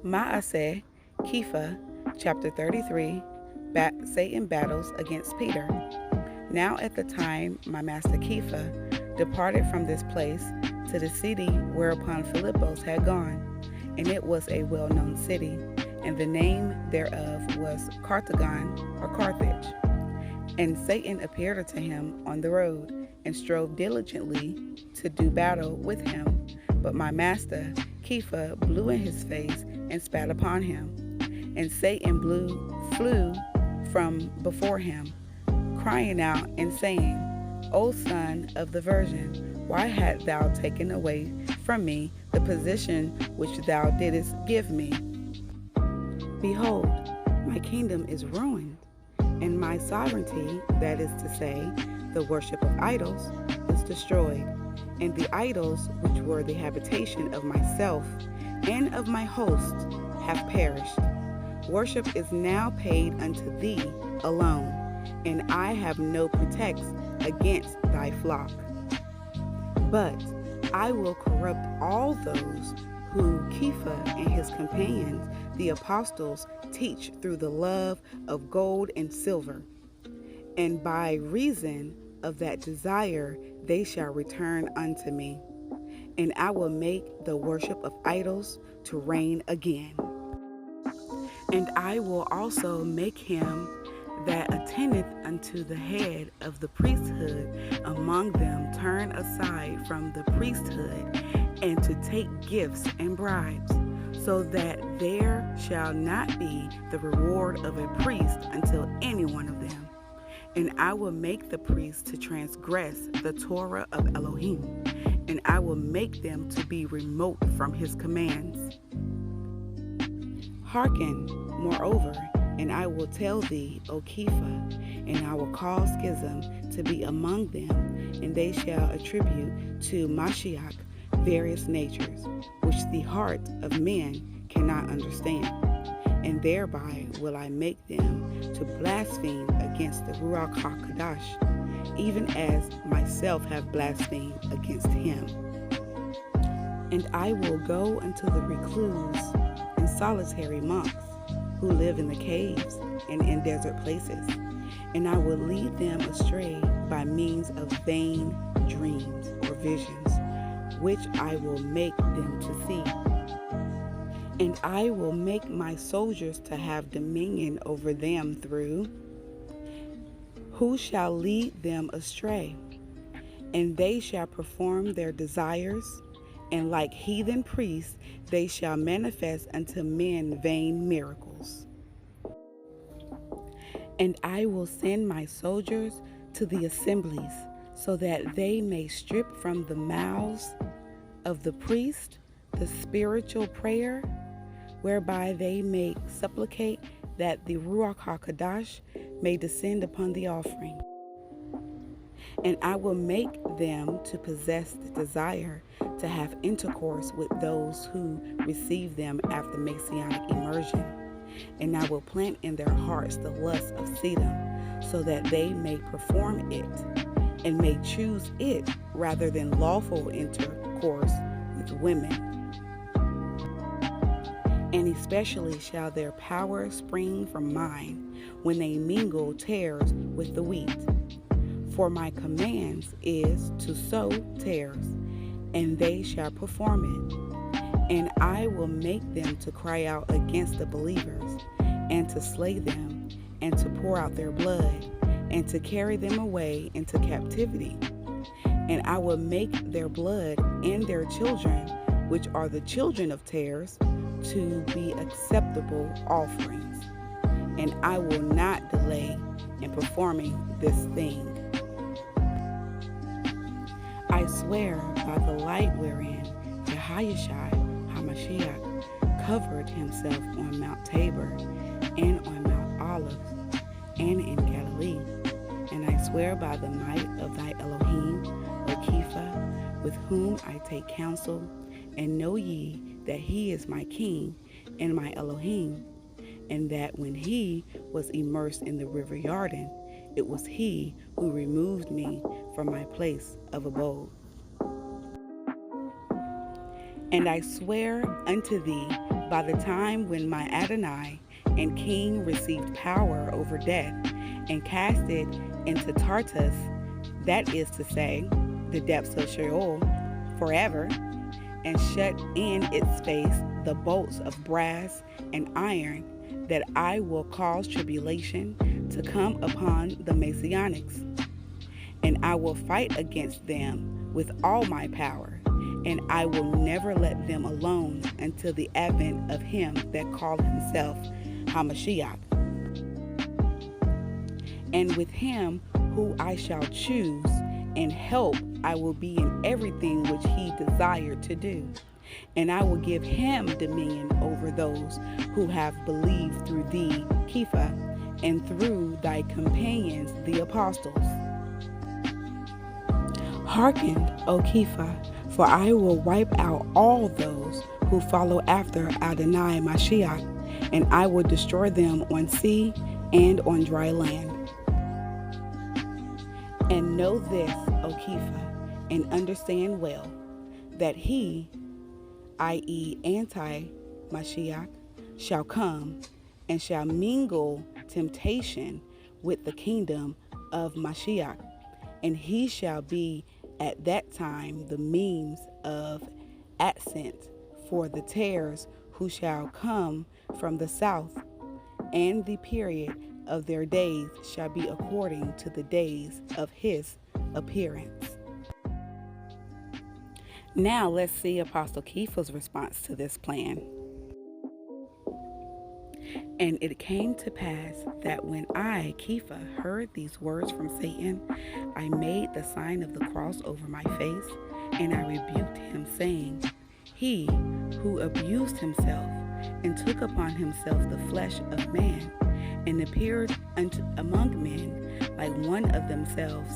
Maaseh, Kepha, chapter 33, Satan battles against Peter. Now at the time my master Kepha departed from this place to the city whereupon Philippos had gone, and it was a well-known city, and the name thereof was Carthagon or Carthage. And Satan appeared unto him on the road, and strove diligently to do battle with him. But my master Kepha blew in his face and spat upon him. And Satan flew from before him, crying out and saying, O son of the virgin, why hast thou taken away from me the position which thou didst give me? Behold, my kingdom is ruined, and my sovereignty, that is to say, the worship of idols, is destroyed, and the idols which were the habitation of myself and of my host have perished. Worship is now paid unto thee alone, and I have no pretext against thy flock. But I will corrupt all those who Kepha and his companions, the apostles, teach through the love of gold and silver. And by reason of that desire they shall return unto me, and I will make the worship of idols to reign again. And I will also make him that attendeth unto the head of the priesthood among them turn aside from the priesthood, and to take gifts and bribes, so that there shall not be the reward of a priest until any one of them. And I will make the priests to transgress the Torah of Elohim, and I will make them to be remote from his commands. Hearken, moreover, and I will tell thee, O Kepha, and I will cause schism to be among them, and they shall attribute to Mashyach various natures, which the heart of men cannot understand. And thereby will I make them to blaspheme against the Ruach HaKodesh, even as myself have blasphemed against him. And I will go unto the recluse and solitary monks, who live in the caves and in desert places, and I will lead them astray by means of vain dreams or visions, which I will make them to see. And I will make my soldiers to have dominion over them through who shall lead them astray, and they shall perform their desires, and like heathen priests they shall manifest unto men vain miracles. And I will send my soldiers to the assemblies, so that they may strip from the mouths of the priest the spiritual prayer, whereby they may supplicate that the Ruach HaKodesh may descend upon the offering. And I will make them to possess the desire to have intercourse with those who receive them after Messianic immersion. And I will plant in their hearts the lust of Sedom, so that they may perform it, and may choose it rather than lawful intercourse with women. And especially shall their power spring from mine, when they mingle tares with the wheat. For my commands is to sow tares, and they shall perform it. And I will make them to cry out against the believers, and to slay them, and to pour out their blood, and to carry them away into captivity. And I will make their blood and their children, which are the children of tares, to be acceptable offerings. And I will not delay in performing this thing. I swear by the light wherein YaHaYaH Mashyach covered himself on Mount Tabor and on Mount Olives and in Galilee. And I swear by the might of thy Elohim, O Kepha, with whom I take counsel, and know ye that he is my king and my Elohim, and that when he was immersed in the river Jordan, it was he who removed me from my place of abode. And I swear unto thee By the time when my Adonai and King received power over death and cast it into Tartarus, that is to say, the depths of Sheol, forever, and shut in its face the bolts of brass and iron, that I will cause tribulation to come upon the Messianics. And I will fight against them with all my power, and I will never let them alone until the advent of him that called himself Mashyach. And with him who I shall choose and help, I will be in everything which he desired to do. And I will give him dominion over those who have believed through thee, Kepha, and through thy companions, the apostles. Hearken, O Kepha, for I will wipe out all those who follow after Adonai Mashyach, and I will destroy them on sea and on dry land. And know this, O Kepha, and understand well, that he, i.e. anti-Mashyach, shall come and shall mingle temptation with the kingdom of Mashyach, and he shall be at that time the means of ascent for the tares who shall come from the south, and the period of their days shall be according to the days of his appearance. Now let's see Apostle Kepha's response to this plan. And it came to pass that when I, Kepha, heard these words from Satan, I made the sign of the cross over my face, and I rebuked him, saying, He who abused himself and took upon himself the flesh of man, and appeared among men like one of themselves,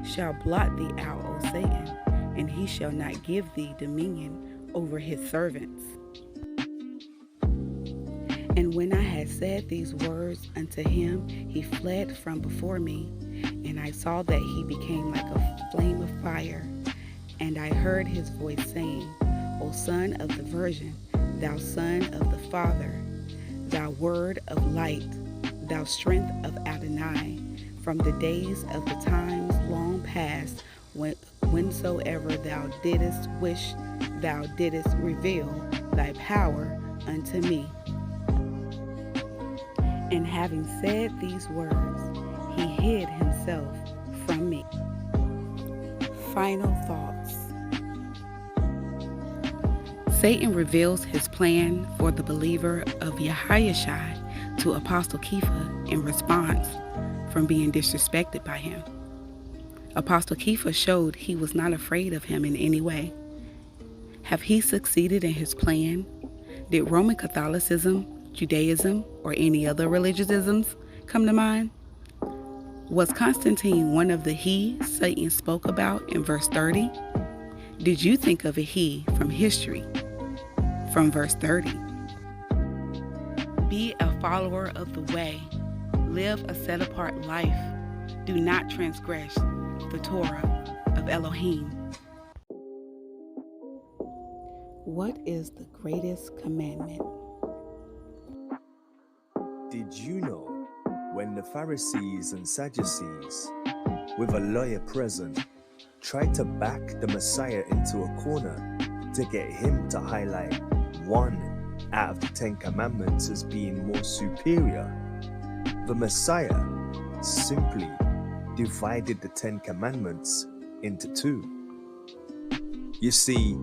shall blot thee out, O Satan, and he shall not give thee dominion over his servants. And when I had said these words unto him, he fled from before me, and I saw that he became like a flame of fire. And I heard his voice saying, O son of the Virgin, thou son of the Father, thou word of light, thou strength of Adonai, from the days of the times long past, whensoever thou didst wish, thou didst reveal thy power unto me. And having said these words, he hid himself from me. Final thoughts. Satan reveals his plan for the believer of YaHaYaH to Apostle Kepha in response from being disrespected by him. Apostle Kepha showed he was not afraid of him in any way. Have he succeeded in his plan? Did Roman Catholicism, Judaism, or any other religious-isms come to mind? Was Constantine one of the he Satan spoke about in verse 30? Did you think of a he from history, from verse 30? Be a follower of the way. Live a set-apart life. Do not transgress the Torah of Elohim. What is the greatest commandment? Did you know when the Pharisees and Sadducees, with a lawyer present, tried to back the Messiah into a corner to get him to highlight one out of the 10 Commandments as being more superior, the Messiah simply divided the 10 Commandments into 2. You see,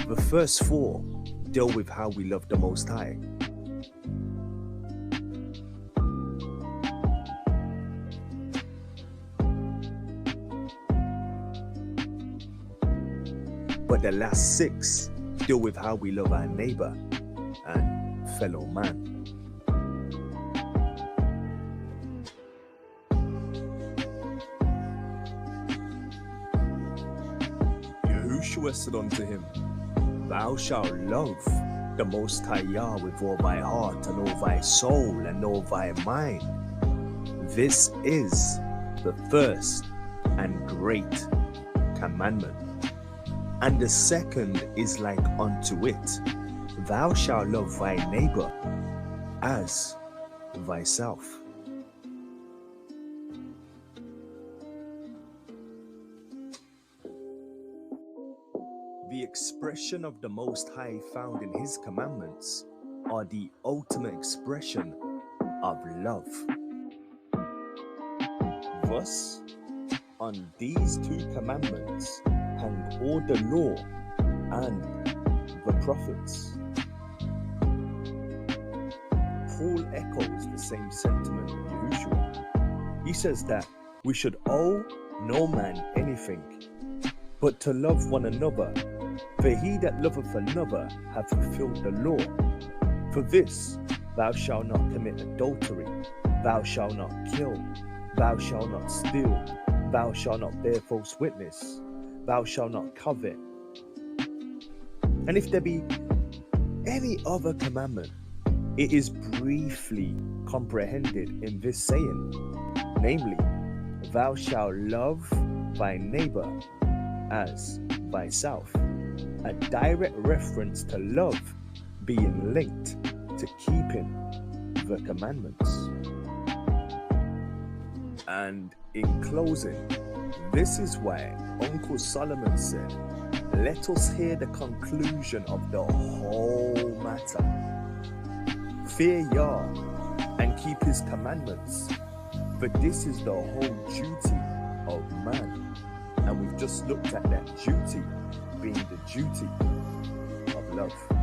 the first 4 deal with how we love the Most High. But the last 6 deal with how we love our neighbor and fellow man. Yahushua said unto him, Thou shalt love the Most High Yah with all thy heart and all thy soul and all thy mind. This is the first and great commandment. And the second is like unto it. thou shalt love thy neighbor as thyself. The expression of the Most High found in His commandments are the ultimate expression of love. Thus, on these two commandments hang all the law and the prophets. Paul echoes the same sentiment of Yahushua. He says that we should owe no man anything, but to love one another, for he that loveth another hath fulfilled the law. For this, thou shalt not commit adultery, thou shalt not kill, thou shalt not steal, thou shalt not bear false witness, thou shalt not covet. And if there be any other commandment, it is briefly comprehended in this saying, namely, thou shalt love thy neighbor as thyself, a direct reference to love being linked to keeping the commandments. And in closing, this is why Uncle Solomon said, let us hear the conclusion of the whole matter. Fear Yah and keep his commandments, for this is the whole duty of man. And we've just looked at that duty being the duty of love.